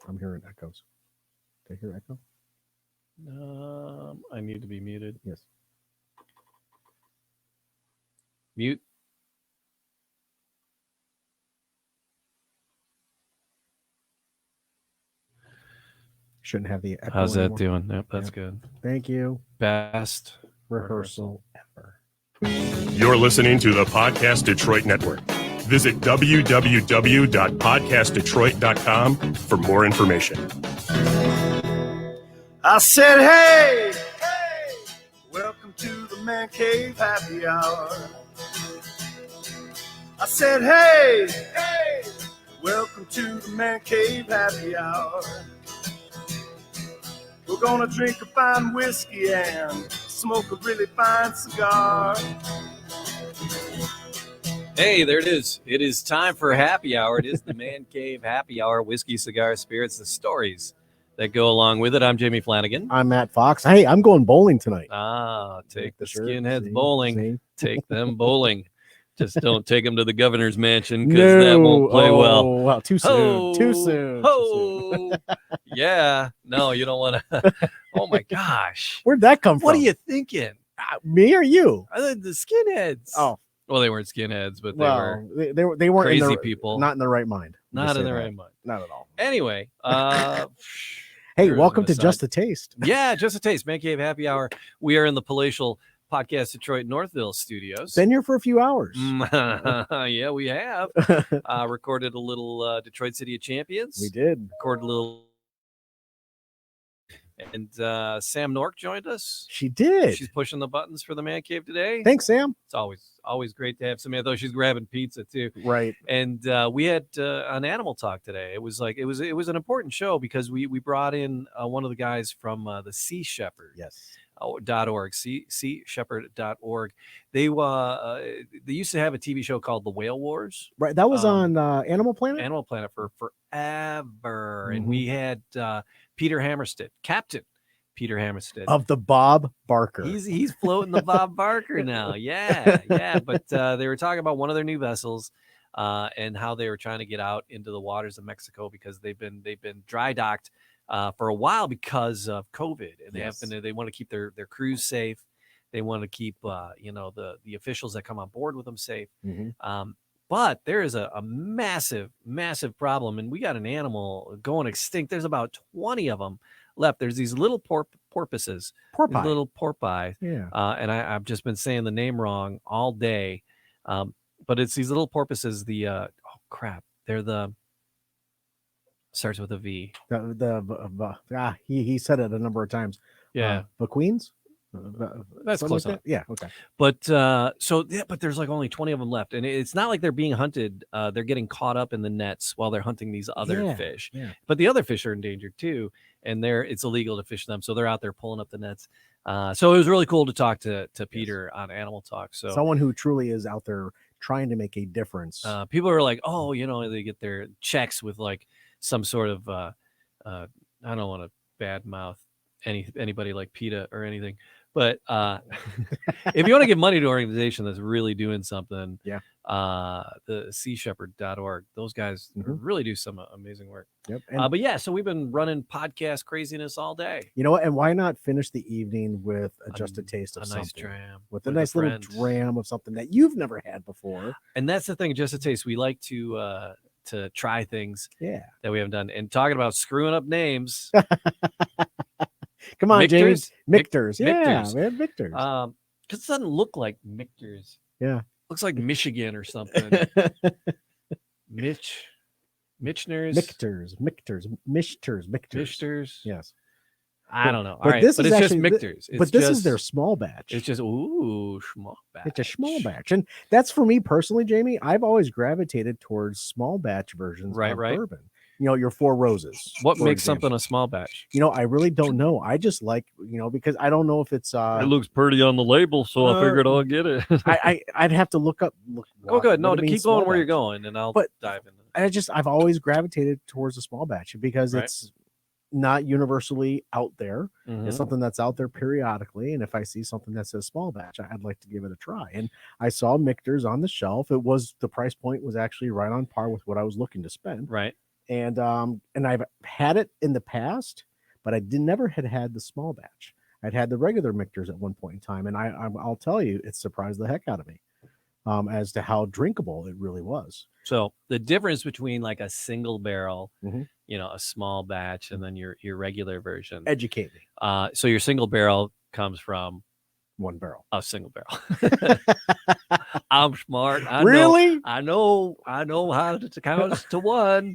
I'm hearing echoes. Did I hear echo? I need to be muted. Yes. Mute. Shouldn't have the echo How's anymore. that doing? Yep, that's Yep. good. Thank you. Best Rehearsal ever. You're listening to the Podcast Detroit Network. Visit www.podcastdetroit.com for more information. I said, hey, welcome to the Man Cave Happy Hour. I said, hey, welcome to the Man Cave Happy Hour. We're gonna drink a fine whiskey and smoke a really fine cigar. Hey, there it is. It is time for happy hour. It is the Man Cave Happy Hour. Whiskey, cigar, spirits, the stories that go along with it. I'm Jamie Flanagan. I'm Matt Fox. Hey, I'm going bowling tonight. Take the shirt, skinheads bowling. see? Take them bowling. Just don't take them to the governor's mansion because that won't play well. Well, too soon. Ho, Too soon. Ho. Yeah. No, you don't want to. Oh, my gosh. Where'd that come from? What are you thinking? Me or you? The skinheads. Oh. Well, they weren't skinheads, but they weren't crazy in people. Not in the right mind. Not in the right mind. Not at all. Anyway. Hey, welcome to Just a Taste. Yeah, Just a Taste. Man Cave Happy Hour. We are in the palatial Podcast Detroit Northville studios. Been here for a few hours. Yeah, we have. Recorded a little Detroit City of Champions. We did. Recorded a little. And Sam Nork joined us. She did. She's pushing the buttons for the Man Cave today. Thanks, Sam. It's always great to have somebody. I thought she's grabbing pizza too. Right. And we had an animal talk today. It was an important show because we brought in one of the guys from the Sea Shepherd. Yes. .org, seashepherd.org. They used to have a TV show called The Whale Wars. Right. That was on Animal Planet? Animal Planet for forever. And we had Peter Hammerstead, Captain Peter Hammerstead. Of the Bob Barker. He's floating the Bob Barker now. Yeah. But they were talking about one of their new vessels and how they were trying to get out into the waters of Mexico because they've been dry docked for a while because of COVID, and they want to keep their crews safe. They want to keep the officials that come on board with them safe. Mm-hmm. But there is a massive problem, and we got an animal going extinct. There's about 20 of them left. There's these little porpoises, little porpoise. Yeah. And I've just been saying the name wrong all day, but it's these little porpoises. They're the. Starts with a V. He said it a number of times. Yeah. Queens? That's close enough. Yeah, okay. But but there's like only 20 of them left. And it's not like they're being hunted. They're getting caught up in the nets while they're hunting these other fish. Yeah. But the other fish are endangered too. And it's illegal to fish them. So they're out there pulling up the nets. So it was really cool to talk to Peter on Animal Talk. So someone who truly is out there trying to make a difference. People are like, oh, they get their checks with like some sort of I don't want to badmouth anybody like PETA or anything, but if you want to give money to an organization that's really doing something, the seashepherd.org, those guys really do some amazing work. Yep. So we've been running podcast craziness all day. You know what? And why not finish the evening with just a taste of something? Nice dram. With a nice little dram of something that you've never had before. And that's the thing, just a taste. We like to try things that we haven't done. And talking about screwing up names. Come on, Michters? James. Michters. Yeah, Michters. man, Michters. Because it doesn't look like Michters. Yeah. Looks like Michigan or something. Mitchners. Michters. Yes. I don't know. All but right. This but is it's actually, just Michters. This is their small batch. It's just, small batch. It's a small batch. And that's for me personally, Jamie. I've always gravitated towards small batch versions of bourbon. Your Four Roses. What makes something a small batch? I really don't know. I just like, because I don't know if it's it looks pretty on the label, so I figured I'll get it. I'd have to look up. Oh, good. No, to keep going where you're going, and I'll dive into it. I've always gravitated towards a small batch because it's not universally out there. It's something that's out there periodically. And if I see something that says small batch, I'd like to give it a try. And I saw Michter's on the shelf. The price point was actually right on par with what I was looking to spend. Right. and I've had it in the past, but I never had the small batch. I'd had the regular Michters at one point in time, and I'll tell you, it surprised the heck out of me as to how drinkable it really was. So the difference between like a single barrel, Mhm. a small batch, and then your regular version. Educate me. So your single barrel comes from One barrel. a single barrel. I'm smart. Really? I know how to count to one.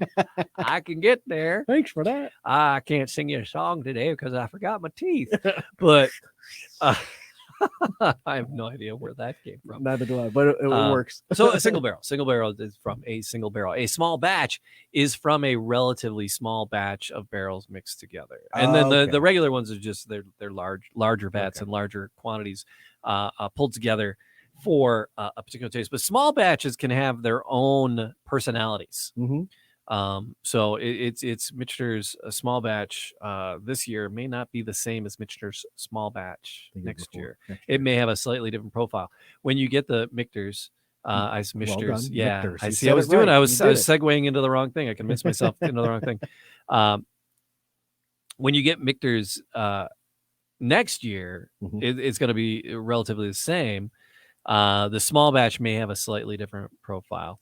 I can get there. Thanks for that. I can't sing you a song today because I forgot my teeth. But I have no idea where that came from. Neither do I, but it works. So a single barrel is from a single barrel. A small batch is from a relatively small batch of barrels mixed together. And then the regular ones are just they're larger vats and larger quantities pulled together for a particular taste. But small batches can have their own personalities. Mm-hmm. So it's Michter's small batch this year may not be the same as Michter's small batch next year. It may have a slightly different profile. When you get the Michters, as Michters, Michters. I see. I was segueing into the wrong thing. I convinced myself into the wrong thing. When you get Michters next year, it's going to be relatively the same. The small batch may have a slightly different profile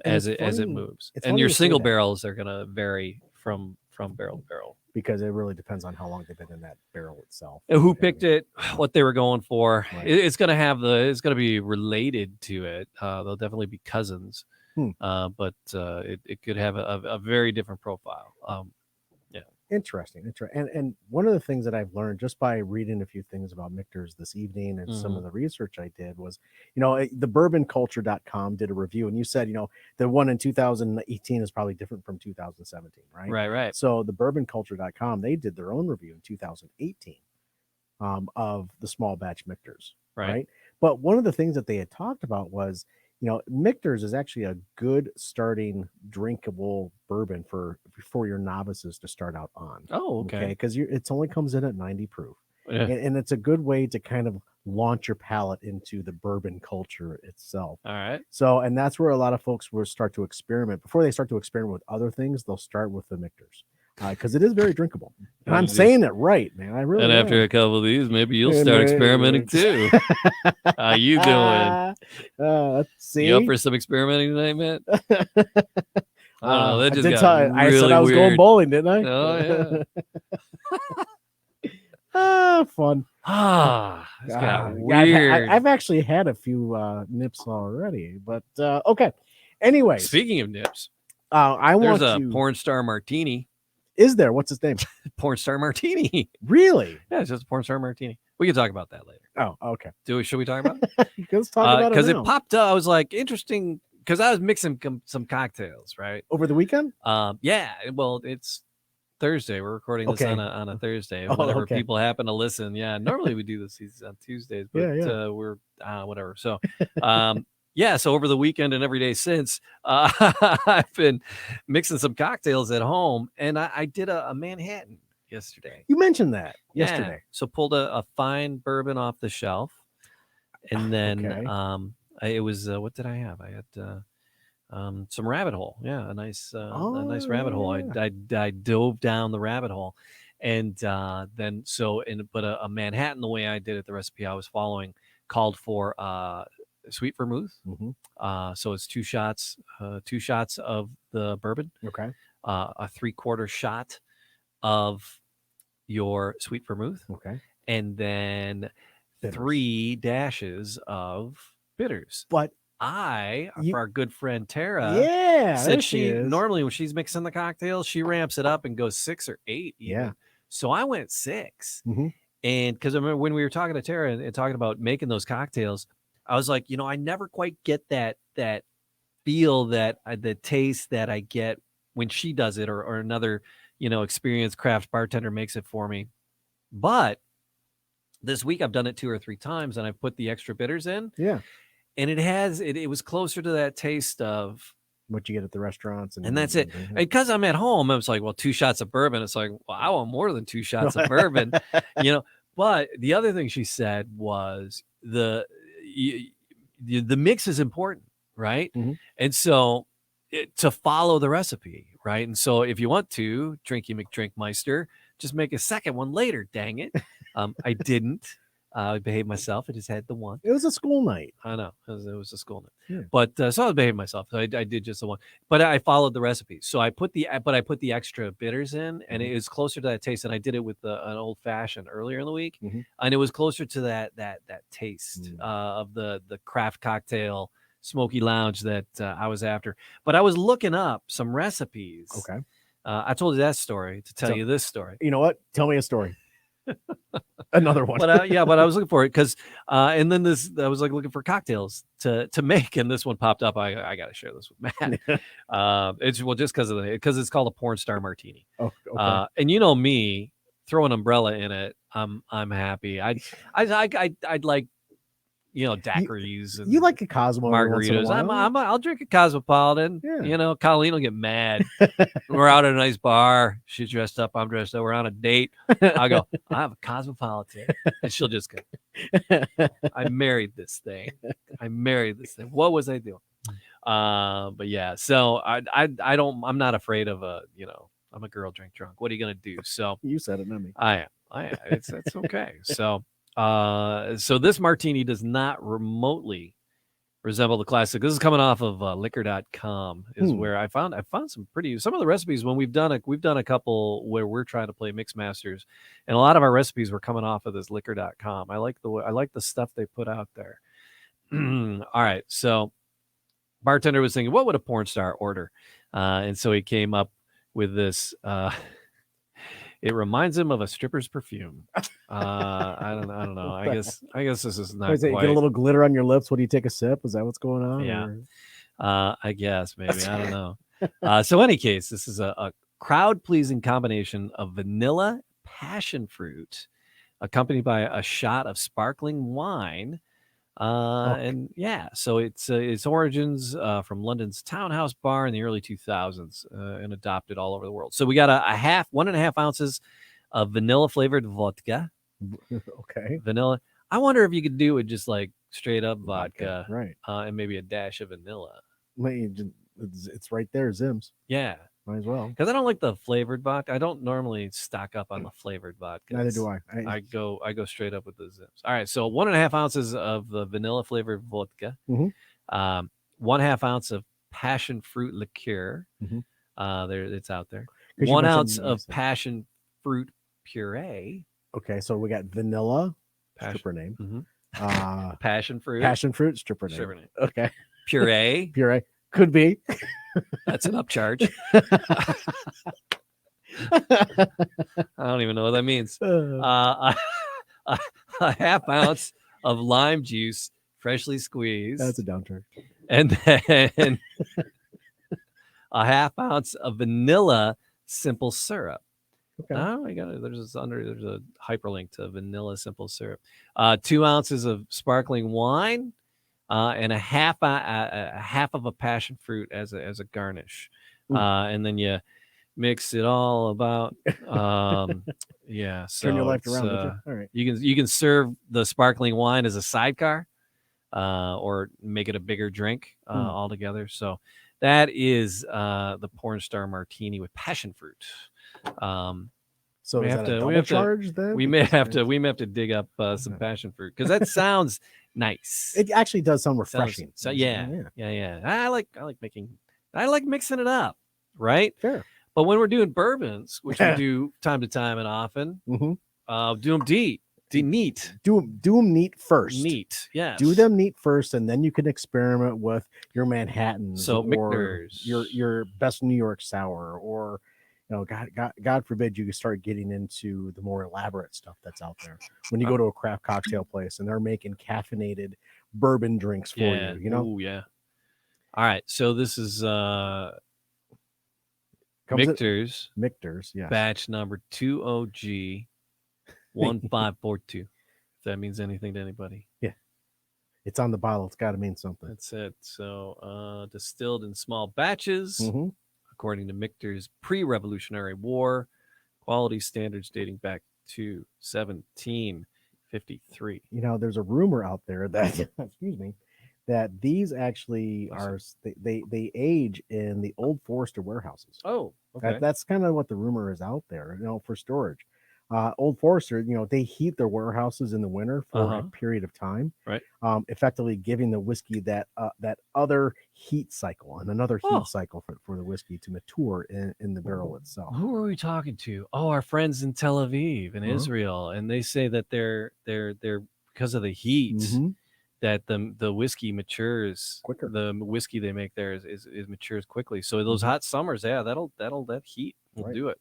as it moves, and your single barrels are going to vary from barrel to barrel because it really depends on how long they've been in that barrel itself. And who picked it, what they were going for. Right. It's going to be related to it. They'll definitely be cousins, but it could have a very different profile. Interesting. And one of the things that I've learned just by reading a few things about Michters this evening and some of the research I did was, the bourbonculture.com did a review, and you said, the one in 2018 is probably different from 2017, right? Right. So the bourbonculture.com, they did their own review in 2018 of the small batch Michters, right? But one of the things that they had talked about was, Michters is actually a good starting drinkable bourbon for your novices to start out on. Oh, okay. Because it's only comes in at 90 proof, yeah. and it's a good way to kind of launch your palate into the bourbon culture itself. All right. So, and that's where a lot of folks will start to experiment. Before they start to experiment with other things, they'll start with the Michters. Because it is very drinkable. And I'm saying it right, man. I really. And after a couple of these, maybe you'll start experimenting too. How you doing? Let's see. You up for some experimenting tonight, Matt? I don't know. That just I said I was weird. Going bowling, didn't I? Oh yeah. Fun. It's got weird. I've actually had a few nips already, but okay. Anyway, speaking of nips, there's a porn star martini. Is there? What's his name? Porn star martini. Really? Yeah, it's just a porn star martini. We can talk about that later. Oh, okay. Should we talk about it? Let's talk about it because it popped up. I was like, interesting, because I was mixing some cocktails, right? Over the weekend? Yeah. Well, it's Thursday. We're recording this on a Thursday. Whenever people happen to listen. Yeah. Normally we do this on Tuesdays, but we're whatever. So, yeah, so over the weekend and every day since, I've been mixing some cocktails at home, and I did a Manhattan yesterday. You mentioned that yesterday. So pulled a fine bourbon off the shelf, and then it was what did I have? I had some Rabbit Hole. Yeah, a nice Rabbit Hole. I dove down the rabbit hole, and then but a Manhattan, the way I did it, the recipe I was following called for sweet vermouth. So it's 2 shots of the bourbon. Okay. A 3/4 shot of your sweet vermouth. Okay. And then bitters. 3 dashes of bitters. But for our good friend Tara, said she normally when she's mixing the cocktails, she ramps it up and goes 6 or 8. Even. Yeah. So I went 6. And because I remember when we were talking to Tara and talking about making those cocktails, I was like, I never quite get that feel, the taste that I get when she does it or another, experienced craft bartender makes it for me. But this week I've done it 2 or 3 times and I've put the extra bitters in. Yeah. And it was closer to that taste of what you get at the restaurants. And that's it. And because I'm at home, I was like, well, 2 shots of bourbon. It's like, well, I want more than 2 shots of bourbon, But the other thing she said was the mix is important, right? And so to follow the recipe, right? And so if you want to, Drinky McDrink Meister, just make a second one later, dang it. I didn't. I behaved myself. I just had the one. It was a school night. I know. It was a school night. Yeah. But so I behaved myself. So I did just the one. But I followed the recipe. So I put the extra bitters in, and it is closer to that taste. And I did it with an old fashioned earlier in the week. And it was closer to that taste of the craft cocktail smoky lounge that I was after. But I was looking up some recipes. Okay. I told you that story to tell you this story. You know what? Tell me a story. Another one. But I was looking for it because and then I was like looking for cocktails to make, and this one popped up. I got to share this with Matt. It's just because it's called a porn star martini. Oh, okay. And you know me, throw an umbrella in it, I'm happy. I'd like daiquiris. You like a Cosmo margaritas. I'll drink a Cosmopolitan. Yeah. Colleen will get mad. We're out at a nice bar. She's dressed up. I'm dressed up. We're on a date. I go, I have a Cosmopolitan, and she'll just go, I married this thing. What was I doing? But yeah. So I'm not afraid of I'm a girl drink drunk. What are you gonna do? So you said it, not me. I am. It's okay. So. So this martini does not remotely resemble the classic. This is coming off of liquor.com is where I found some of the recipes when we've done a couple where we're trying to play mix masters, and a lot of our recipes were coming off of this liquor.com. I like the stuff they put out there. All right. So bartender was thinking, what would a porn star order? And so he came up with this, it reminds him of a stripper's perfume. I don't know. I guess this is not quite. Get a little glitter on your lips when you take a sip. Is that what's going on? Yeah. I guess maybe. I don't know. So any case, this is a crowd-pleasing combination of vanilla passion fruit accompanied by a shot of sparkling wine. And yeah, so its origins from London's Townhouse Bar in the early 2000s and adopted all over the world. So we got 1.5 ounces of vanilla flavored vodka. Okay. Vanilla. I wonder if you could do it just like straight up vodka, right? And maybe a dash of vanilla. It's right there, Zim's. Yeah. Might as well. Because I don't like the flavored vodka. I don't normally stock up on the flavored vodka. Neither do I. I go straight up with the Zims. All right, so 1.5 ounces of the vanilla flavored vodka, 1/2 ounce of passion fruit liqueur. There, it's out there. 1 ounce of passion fruit puree. Okay, so we got vanilla, stripper name. Passion fruit, stripper name. Okay, puree. Could be. That's an upcharge. I don't even know what that means. A 1/2 ounce of lime juice, freshly squeezed. That's a downturn. And then 1/2 ounce of vanilla simple syrup. Okay. Oh, there's a hyperlink to vanilla simple syrup. 2 ounces of sparkling wine. And a half of a passion fruit as a garnish, and then you mix it all about. Yeah, so turn your life around. All right, you can serve the sparkling wine as a sidecar, or make it a bigger drink altogether. So that is the porn star martini with passion fruit. So we have to dig up some passion fruit because that sounds nice. It actually does sound refreshing. So yeah. I like mixing it up, right? Fair. But when we're doing bourbons, which we do time to time and often, do them neat. Do them neat first. Neat, yeah. Do them neat first, and then you can experiment with your Manhattans, so or Michters, your best New York sour, or God forbid you start getting into the more elaborate stuff that's out there. When you go to a craft cocktail place and they're making caffeinated bourbon drinks for you, Ooh, yeah. All right, so this is Michter's, yes. batch number 20G 1542. If that means anything to anybody. Yeah. It's on the bottle. It's got to mean something. That's it. So distilled in small batches. According to Michter's pre-Revolutionary War quality standards dating back to 1753. There's a rumor out there that that these actually are they age in the old Forester warehouses. Oh, okay. That's kind of what the rumor is out there, for storage. Old Forester, they heat their warehouses in the winter for a period of time, right? Effectively giving the whiskey that other heat cycle and another heat cycle for the whiskey to mature in the barrel itself. Who are we talking to? Oh, our friends in Tel Aviv in Israel, and they say that they're because of the heat. That the whiskey matures quicker. The whiskey they make there is matures quickly. So those hot summers, that heat will do it.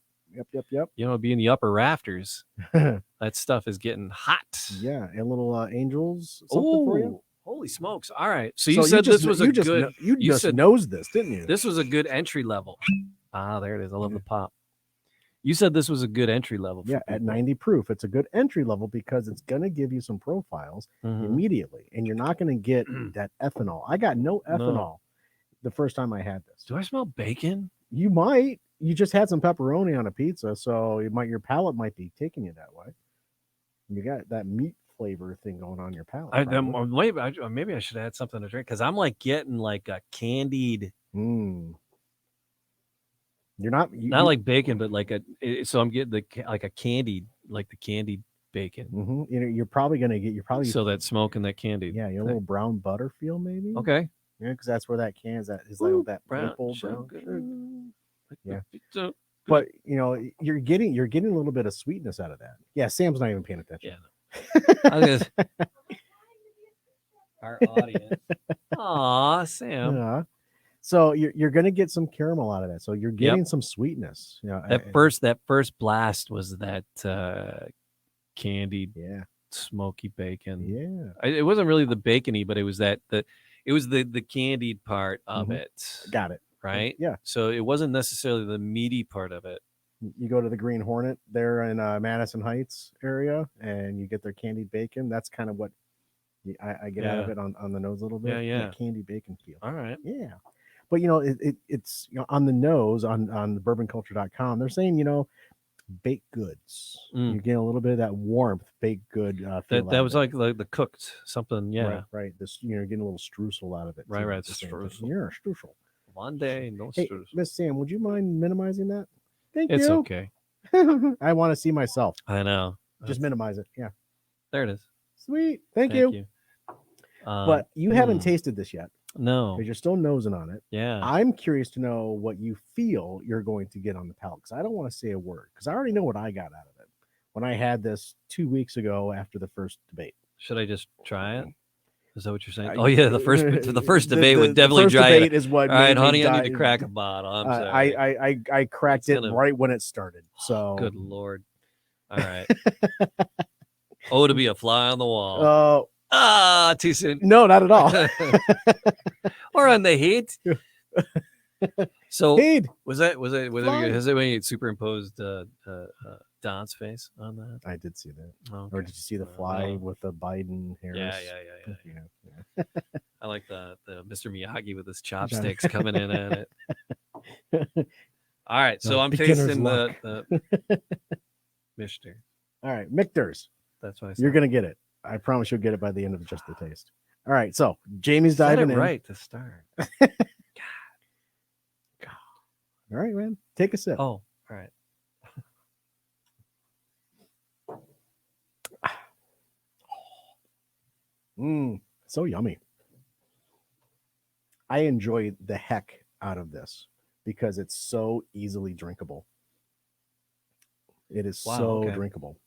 Yep. Be in the upper rafters. That stuff is getting hot. Yeah, and little angels. Something for you. Holy smokes! All right. So you said this was a good. You just knows this, didn't you? This was a good entry level. There it is. I love the pop. You said this was a good entry level. Yeah, at 90 proof, it's a good entry level because it's going to give you some profiles immediately, and you're not going to get that ethanol. I got no ethanol the first time I had this. Do I smell bacon? You might. You just had some pepperoni on a pizza, so your palate might be taking you that way. You got that meat flavor thing going on your palate. Maybe I should add something to drink because I'm like getting like a candied. You're not like bacon, but so I'm getting like a candied, like the candied bacon. You're probably gonna get so that smoke and that candied. Yeah, a little brown butter feel maybe. Okay. Yeah, because that's where that can is like that maple brown. Yeah. But you're getting a little bit of sweetness out of that. Yeah, Sam's not even paying attention. Yeah. Our audience. Aw, Sam. Yeah. So you're going to get some caramel out of that. So you're getting some sweetness. That first blast was that candied, smoky bacon. Yeah. It wasn't really the bacony, but it was the candied part of it. Got it. Right. Yeah. So it wasn't necessarily the meaty part of it. You go to the Green Hornet there in Madison Heights area, and you get their candied bacon. That's kind of what I get out of it on the nose a little bit. Yeah. That candied bacon feel. All right. Yeah. But it's on the nose on the bourbonculture.com. They're saying, baked goods. You get a little bit of that warmth, baked good. That was like the cooked something. Yeah. Right. This, getting a little streusel out of it. Right. The streusel. Yeah, streusel. One day, no hey, streusel. Miss Sam, would you mind minimizing that? Thank you. It's okay. I want to see myself. I know. Just minimize it. Yeah. There it is. Sweet. Thank you. But you haven't tasted this yet. No. Because you're still nosing on it. Yeah. I'm curious to know what you feel you're going to get on the palate, because I don't want to say a word, because I already know what I got out of it when I had this 2 weeks ago after the first debate. Should I just try it? Is that what you're saying? The first debate would definitely dry it. Is what all right, honey, I need to crack a bottle. I'm sorry. I cracked it right when it started. So good Lord. All right. To be a fly on the wall. Oh. Too soon. No, not at all. Or on the heat. So Heat. was it has it superimposed Don's face on that? I did see that. Okay. Or did you see the fly with the Biden Harris? Yeah. I like the Mr. Miyagi with his chopsticks coming in at it. All right, so I'm tasting the Michter. All right, Michter's. That's what I said. You're gonna get it. I promise you'll get it by the end of just the taste. All right, so Jamie's diving in. Right to start. God. All right, man. Take a sip. Oh, all right. So yummy. I enjoy the heck out of this because it's so easily drinkable. It is drinkable.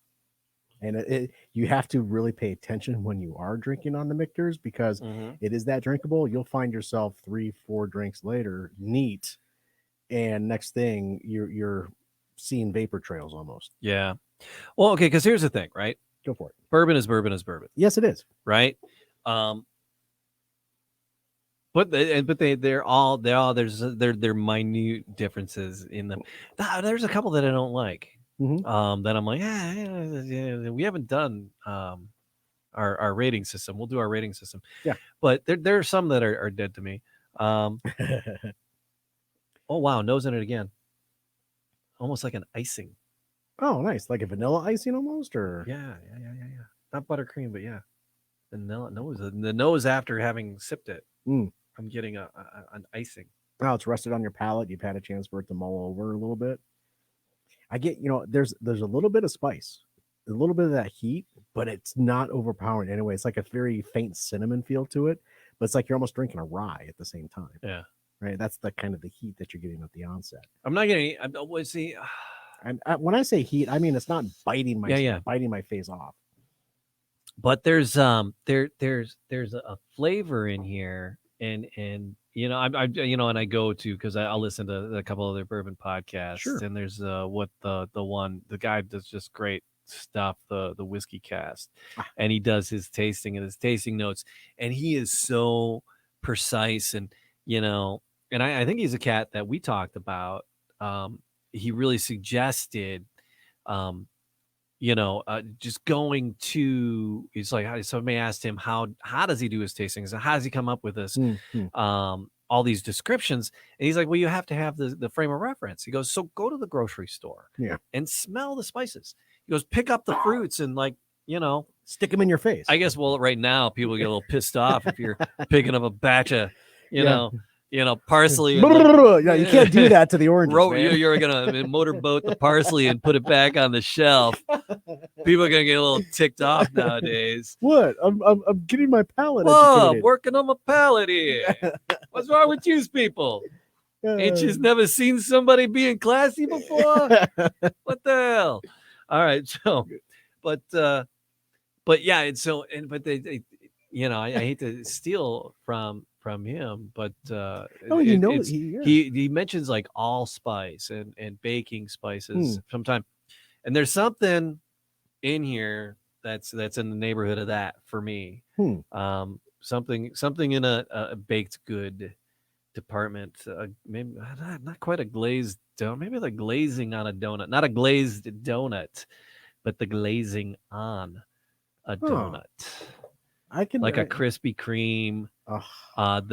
And you have to really pay attention when you are drinking on the Michters, because it is that drinkable. You'll find yourself 3-4 drinks later, neat, and next thing you're seeing vapor trails almost. Yeah. Well, okay, because here's the thing, right? Go for it. Bourbon is bourbon is bourbon. Yes, it is. Right. But they're minute differences in them. There's a couple that I don't like. That I'm like, we haven't done our rating system. We'll do our rating system. Yeah. But there are some that are dead to me. Oh wow, nosing it again. Almost like an icing. Oh, nice. Like a vanilla icing almost, or yeah. Not buttercream, but yeah. The nose after having sipped it. Mm. I'm getting an icing. Now it's rested on your palate. You've had a chance for it to mull over a little bit. I get, there's a little bit of spice, a little bit of that heat, but it's not overpowering anyway. It's like a very faint cinnamon feel to it, but it's like you're almost drinking a rye at the same time. Yeah. Right. That's the kind of the heat that you're getting at the onset. I'm not getting. See. And when I say heat, I mean it's not biting my face off. But there's a flavor in here, and and I go to because I'll listen to a couple other bourbon podcasts, Sure. and there's the guy does just great stuff, the Whiskey Cast, and he does his tasting and his tasting notes, and he is so precise, and and I think he's a cat that we talked about. He really suggested, just going to. It's like somebody asked him how does he do his tastings and how does he come up with this, all these descriptions, and he's like, well, you have to have the frame of reference. He goes, so go to the grocery store, and smell the spices. He goes, pick up the fruits and stick them in your face. I guess. Well, right now people get a little pissed off if you're picking up a batch of parsley. Yeah, you can't do that to the oranges. You're gonna motorboat the parsley and put it back on the shelf. People are gonna get a little ticked off nowadays. What? I'm getting my palate. Whoa, I'm working on my palate here. What's wrong with you people? Ain't you never seen somebody being classy before? What the hell? All right, so, but yeah, and so but they I hate to steal from him, but he mentions like allspice and baking spices sometime, and there's something in here that's in the neighborhood of that for me. Something in a baked good department, maybe not quite a glazed donut, maybe the glazing on a donut, not a glazed donut, but the glazing on a donut. I can like a Krispy Kreme, not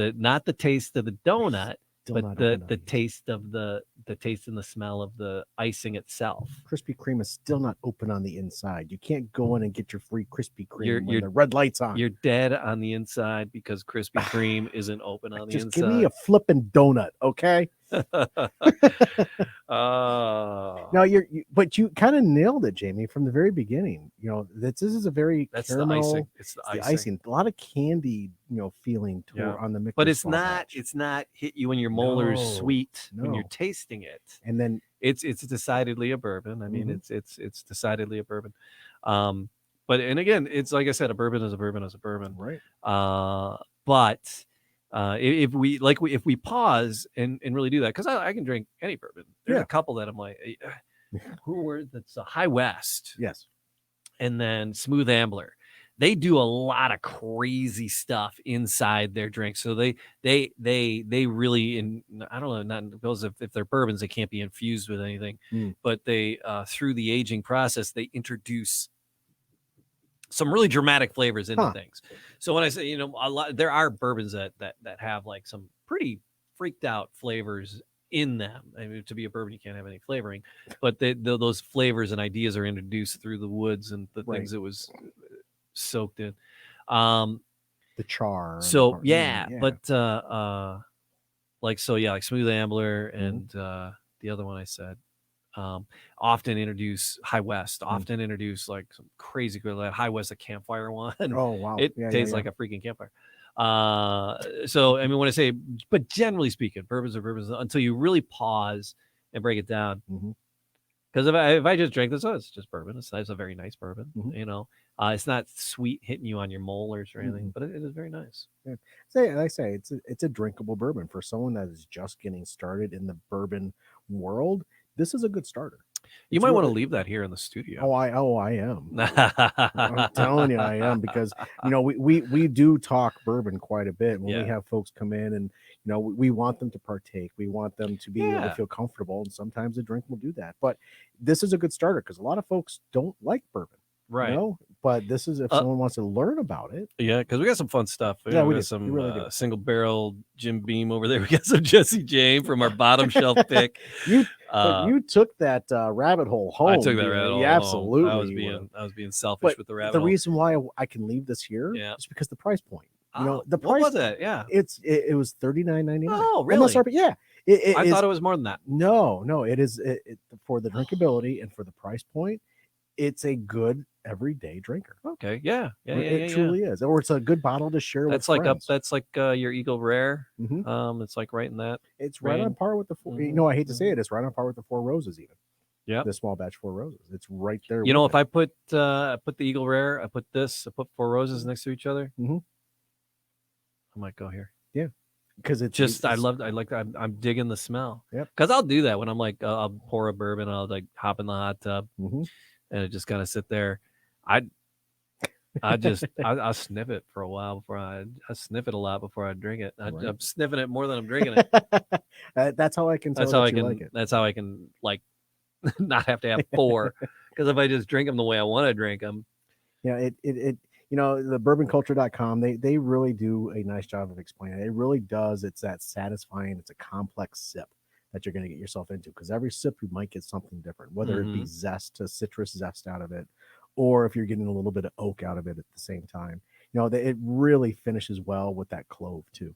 the taste of the donut, but the taste of the taste and the smell of the icing itself. Krispy Kreme is still not open on the inside. You can't go in and get your free Krispy Kreme when the red light's on. You're dead on the inside because Krispy Kreme isn't open on the inside. Just give me a flipping donut, okay? Now but you kind of nailed it, Jamie, from the very beginning. This is a very caramel. The icing. It's the icing. A lot of candy, feeling on the Michter. But it's not hit you in your molars sweet when you're tasting it. And then it's decidedly a bourbon. I mean, it's decidedly a bourbon. But and again, it's like I said, a bourbon is a bourbon is a bourbon. Right. But if we pause and really do that, because I can drink any bourbon. There's a couple that I'm like, that's a High West. Yes. And then Smooth Ambler. They do a lot of crazy stuff inside their drinks. So they really, I don't know, not because if they're bourbons, they can't be infused with anything, but they through the aging process, they introduce some really dramatic flavors into things. So when I say, there are bourbons that have like some pretty freaked out flavors in them. I mean, to be a bourbon, you can't have any flavoring, but those flavors and ideas are introduced through the woods and the things it was soaked in. The char. So but like Smooth Ambler and the other one I said, often introduce High West, often introduce like some crazy good, like High West, a campfire one. Oh wow. It tastes like a freaking campfire. So I mean, when I say, but generally speaking, bourbons are bourbons until you really pause and break it down. Because if I just drank this, it's just bourbon. It's a very nice bourbon. It's not sweet hitting you on your molars or anything, but it is very nice. Yeah. I say it's a drinkable bourbon for someone that is just getting started in the bourbon world. This is a good starter. You might want to leave that here in the studio. I am. I'm telling you, I am, because we do talk bourbon quite a bit when we have folks come in, and we want them to partake. We want them to be able to feel comfortable, and sometimes a drink will do that. But this is a good starter because a lot of folks don't like bourbon. Right. but this is if someone wants to learn about it. Yeah, because we got some fun stuff. Yeah, we got do. some We really do. single barrel Jim Beam over there. We got some Jesse Jane from our bottom shelf pick. You took that rabbit hole home. I took that rabbit hole. Yeah, absolutely. I was being selfish with the rabbit hole. The reason why I can leave this here is because the price point. You know, the price. What was it? Yeah, it was $39.99. Oh, really? MSRP, yeah. I thought it was more than that. No, it is for the drinkability and for the price point. It's a good everyday drinker. Okay, yeah, it truly is, or it's a good bottle to share. That's with like friends. that's like your Eagle Rare. Mm-hmm. It's like right in that. It's right on par with the four. You know, I hate to say it, it's right on par with the Four Roses even. Yeah, the small batch Four Roses. It's right there. You know, if I put the Eagle Rare, I put Four Roses next to each other. Mm-hmm. I might go here. Yeah, because I'm digging the smell. Yep. Because I'll do that when I'm like I'll pour a bourbon, I'll like hop in the hot tub, mm-hmm. and it just kind of sit there. I sniff it for a while before I sniff it a lot before I drink it. I'm sniffing it more than I'm drinking it. That's how I can tell like it. That's how I can like not have to have four, because if I just drink them the way I want to drink them. Yeah, it you know, the bourbonculture.com, they really do a nice job of explaining it. It really does. It's that satisfying. It's a complex sip that you're going to get yourself into, because every sip you might get something different, whether it be zest, to citrus zest out of it, or if you're getting a little bit of oak out of it at the same time. You know, it really finishes well with that clove too.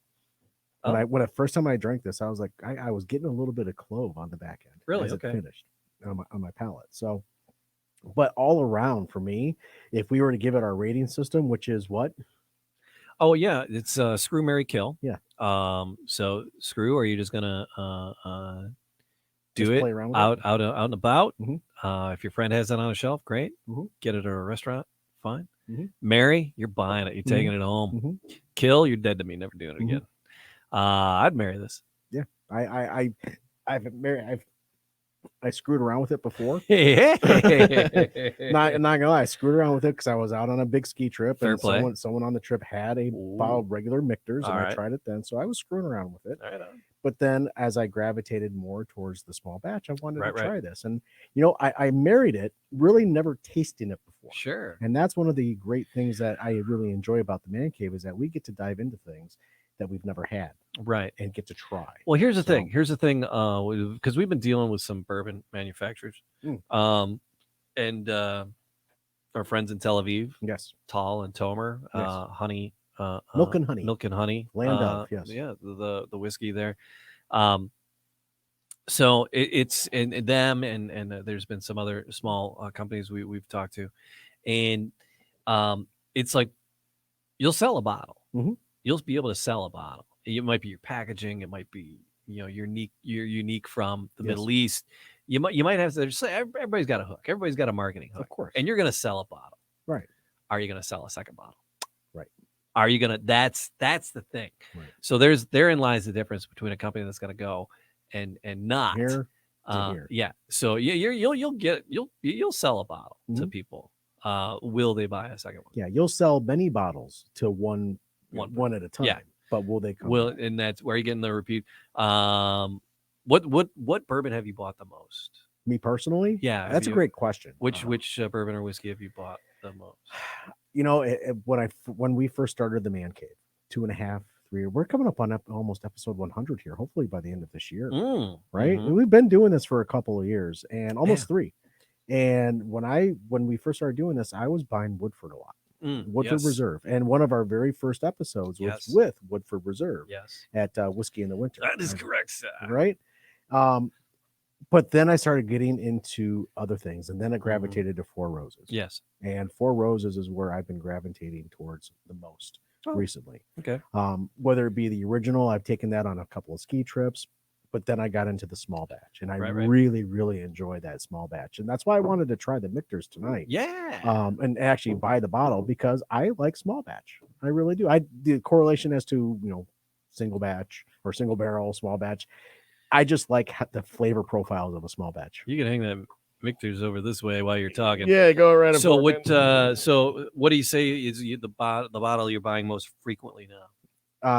When the first time I drank this, I was like, I was getting a little bit of clove on the back end. Really? As it finished on my palate. So, but all around for me, if we were to give it our rating system, which is what? Oh yeah, it's screw, marry, kill. Yeah. So screw, are you just gonna do it out and about? Mm-hmm. If your friend has it on a shelf, great. Mm-hmm. Get it at a restaurant, fine. Mm-hmm. Marry, you're buying it. You're taking it home. Mm-hmm. Kill, you're dead to me. Never doing it again. I'd marry this. Yeah, I screwed around with it before. not gonna lie, I screwed around with it because I was out on a big ski trip. Fair and play. Someone on the trip had a bottle of regular Michters, and I tried it then. So I was screwing around with it. Right. But then as I gravitated more towards the small batch, I wanted to try this. And, you know, I married it, really never tasting it before. Sure. And that's one of the great things that I really enjoy about the Man Cave, is that we get to dive into things that we've never had. Right. And get to try. Well, here's the thing, because we've been dealing with some bourbon manufacturers, and our friends in Tel Aviv, yes, Tal and Tomer, honey, milk and honey, land of, yes, yeah, the whiskey there. So it's in them, and there's been some other small companies we've talked to, and it's like you'll sell a bottle. Mm-hmm. You'll be able to sell a bottle. It might be your packaging. It might be, you're unique from the Middle East. You might have to say everybody's got a hook. Everybody's got a marketing hook, of course. And you're going to sell a bottle, right? Are you going to sell a second bottle, right? Are you going to? That's the thing. Right. So therein lies the difference between a company that's going to go and not. Here to here. Yeah. So you'll sell a bottle to people. Will they buy a second one? Yeah, you'll sell many bottles to one at a time. Yeah. But will they come? Well, and that's where you're getting the repeat. What bourbon have you bought the most? Me personally? Yeah, that's a great question. Which bourbon or whiskey have you bought the most? You know, when we first started the Man Cave, 2.5, 3, we're coming up on almost episode 100 here. Hopefully by the end of this year, right? Mm-hmm. We've been doing this for a couple of years, and almost 3. And when we first started doing this, I was buying Woodford a lot. Woodford Reserve, and one of our very first episodes was with Woodford Reserve at Whiskey in the Winter. That is correct, sir. Right? But then I started getting into other things, and then I gravitated to Four Roses. Yes. And Four Roses is where I've been gravitating towards the most recently. Okay. Whether it be the original, I've taken that on a couple of ski trips, but then I got into the small batch, and I really, really enjoy that small batch. And that's why I wanted to try the Michters tonight. Yeah. And actually buy the bottle, because I like small batch. I really do. The correlation as to, single batch or single barrel, small batch. I just like the flavor profiles of a small batch. You can hang that Michter's over this way while you're talking. Yeah, go right. So what do you say is the bottle you're buying most frequently now?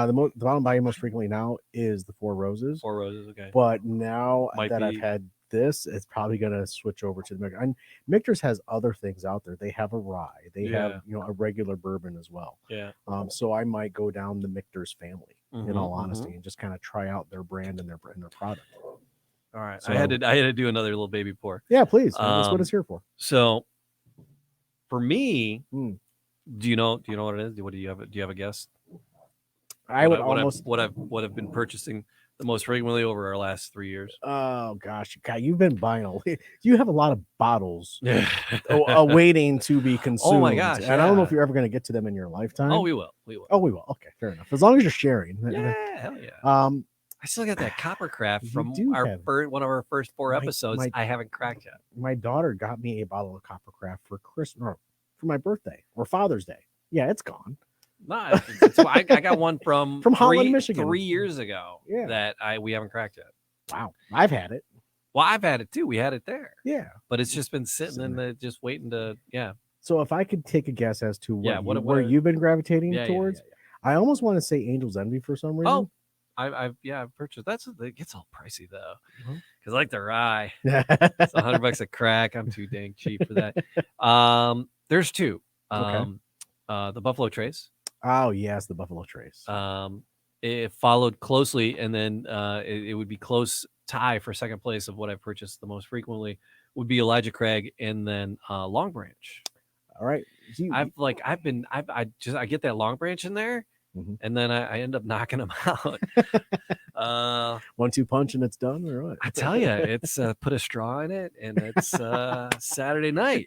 The bottle I'm buying most frequently now is the Four Roses. Four Roses, okay. But now I've had this, it's probably going to switch over to the Michter. And Michter's has other things out there. They have a rye. They have, a regular bourbon as well. Yeah. So I might go down the Michter's family, in all honesty, and just kind of try out their brand and their product. All right. So, I had to do another little baby pour. Yeah, please. That's what it's here for. So for me, do you know what it is? Do you have a guess? What I've been purchasing the most frequently over our last 3 years. Oh gosh, God, you've been buying you have a lot of bottles waiting to be consumed. Oh my gosh. And I don't know if you're ever going to get to them in your lifetime. Oh, we will. Oh, we will. Okay, fair enough. As long as you're sharing. Yeah, hell yeah. I still got that Coppercraft from one of our first 4 episodes. I haven't cracked yet. My daughter got me a bottle of Coppercraft for Christmas, or for my birthday or Father's Day. Yeah, it's gone. No, I got one from Holland, Michigan, 3 years ago. Yeah, that we haven't cracked yet. Wow, I've had it. Well, I've had it too. We had it there. Yeah, but it's just been sitting just waiting to. Yeah. So if I could take a guess as to where you've been gravitating towards, I almost want to say Angel's Envy for some reason. Oh, I've purchased. It gets all pricey though, because I like the rye. It's $100 a crack. I'm too dang cheap for that. There's 2. The Buffalo Trace. Oh yes, the Buffalo Trace. It followed closely, and then it would be close tie for second place of what I purchased the most frequently would be Elijah Craig, and then Long Branch. All right, I get that Long Branch in there, and then I end up knocking them out. 1-2 punch and it's done, or what? I tell you, it's put a straw in it, and it's Saturday night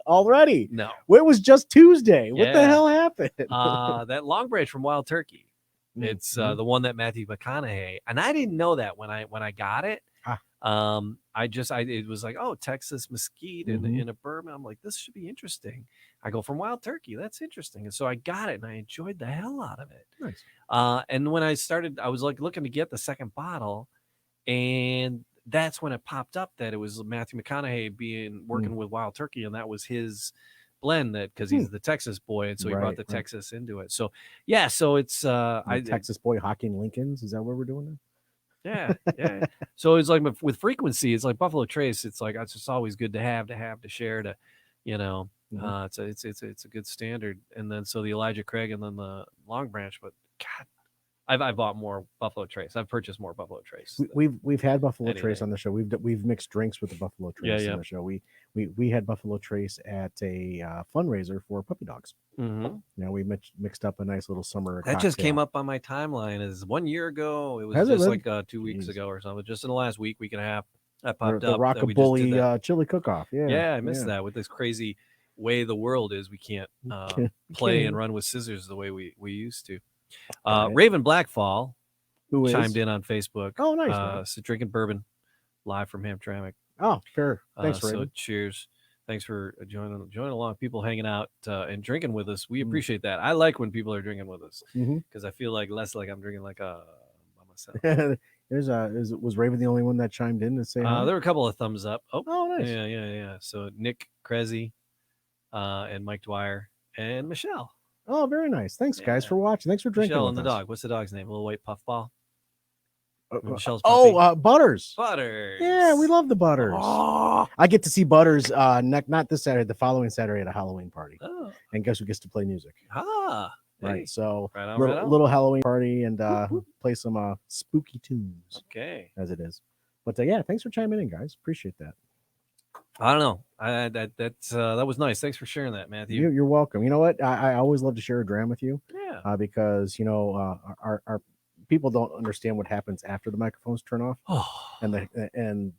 already. No, it was just Tuesday. What the hell happened? That Long Branch from Wild Turkey. It's the one that Matthew McConaughey, and I didn't know that when I got it. It was like, oh, Texas mesquite in a bourbon. I'm like, this should be interesting. I go from Wild Turkey. That's interesting. And so I got it, and I enjoyed the hell out of it. Nice. And when I started, I was like looking to get the second bottle, and that's when it popped up that it was Matthew McConaughey working with Wild Turkey, and that was his blend, that because he's the Texas boy, and so he brought the Texas into it. So yeah, so it's Texas boy hawking Lincolns. Is that what we're doing now? Yeah. So it's like with frequency, it's like Buffalo Trace. It's like it's just always good to have to share to, it's a good standard. And then so the Elijah Craig and then the Long Branch. But God, I've bought more Buffalo Trace. I've purchased more Buffalo Trace. We've had Buffalo Trace on the show. We've mixed drinks with the Buffalo Trace on the show. We had Buffalo Trace at a fundraiser for puppy dogs. We mixed up a nice little summer that cocktail. Just came up on my timeline as 1 year ago. It was just like 2 weeks aek ago or something. Just in the last week and a half, that popped the up. The Rockabilly chili cook-off. Yeah, I missed that. With this crazy way the world is, we can't play and run with scissors the way we used to. Raven Blackfall, who chimed in on Facebook. Oh, nice. So drinking bourbon live from Hamtramck. Oh, fair. Thanks, Raven. So cheers. Thanks for joining along. People hanging out and drinking with us. We appreciate that. I like when people are drinking with us because I feel like less like I'm drinking by myself. Was Raven the only one that chimed in to say hi? There were a couple of thumbs up. Oh, nice. Yeah. So Nick Krezi and Mike Dwyer and Michelle. Oh, very nice. Thanks, guys, for watching. Thanks for drinking. Michelle and the dog. What's the dog's name? Little white puffball. Michelle's Butters. Butters. Yeah, we love the Butters. Oh. I get to see Butters not this Saturday, the following Saturday at a Halloween party. Oh. And guess who gets to play music? Right. Hey. So right on. Little Halloween party and play some spooky tunes. Okay. As it is. But yeah, thanks for chiming in, guys. Appreciate that. I don't know. That was nice. Thanks for sharing that, Matthew. You're welcome. You know what? I always love to share a dram with you. Yeah. Because our people don't understand what happens after the microphones turn off, and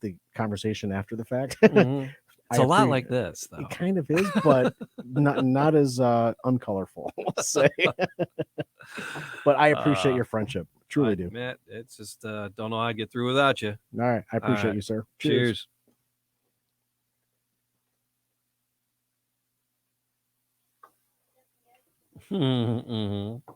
the conversation after the fact. It's a lot like this, though. It kind of is, but not as uncolorful, let's say. But I appreciate your friendship. Truly do. Matt, it's just don't know how I'd get through without you. All right. I appreciate you, sir. Cheers. Mm-hmm.